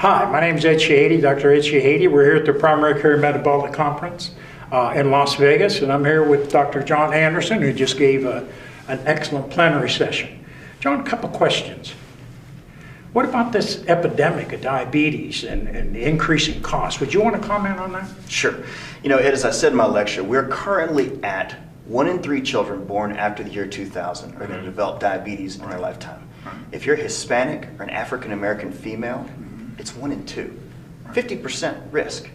Hi, my name is Ed Shahady, Dr. Ed Shahady. We're here at the Primary Care Metabolic Conference in Las Vegas, and I'm here with Dr. John Anderson, who just gave an excellent plenary session. John, a couple questions. What about this epidemic of diabetes and the increasing costs? Would you want to comment on that? Sure. You know, Ed, as I said in my lecture, we're currently at 1 in 3 children born after the year 2000 are going to develop diabetes in their lifetime. If you're Hispanic or an African American female, it's 1 in 2. 50% risk.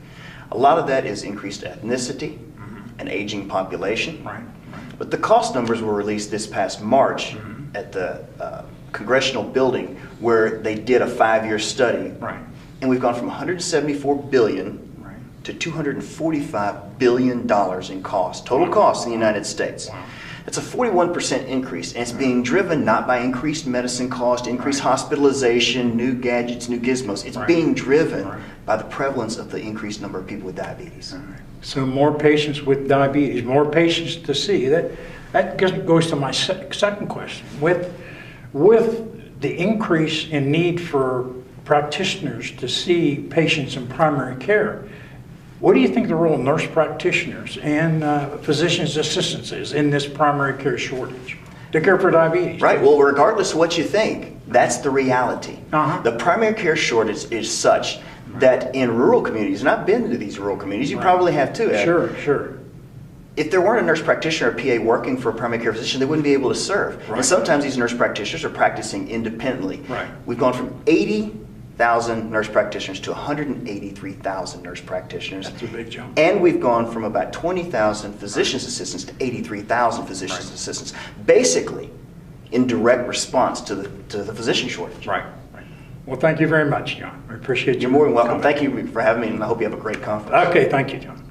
A lot of that is increased ethnicity, an aging population. But the cost numbers were released this past March at the Congressional building where they did a 5-year study. And we've gone from $174 billion to $245 billion in cost, total cost in the United States. That's a 41% increase, and it's being driven not by increased medicine cost, increased hospitalization, new gadgets, new gizmos. It's being driven by the prevalence of the increased number of people with diabetes. So more patients with diabetes, more patients to see. That goes to my second question. With the increase in need for practitioners to see patients in primary care, what do you think the role of nurse practitioners and physician's assistants is in this primary care shortage to care for diabetes? Right. Well, regardless of what you think, that's the reality. The primary care shortage is such that in rural communities, and I've been to these rural communities, you probably have too, Ed. Sure. If there weren't a nurse practitioner or PA working for a primary care physician, they wouldn't be able to serve. And sometimes these nurse practitioners are practicing independently. We've gone from 80,000 nurse practitioners to 183,000 nurse practitioners. That's a big jump. And we've gone from about 20,000 physician's assistants to 83,000 physician's assistants, basically in direct response to the physician shortage. Well, thank you very much, John. I appreciate you. You're more than welcome. Thank you for having me, and I hope you have a great conference. Okay, thank you, John.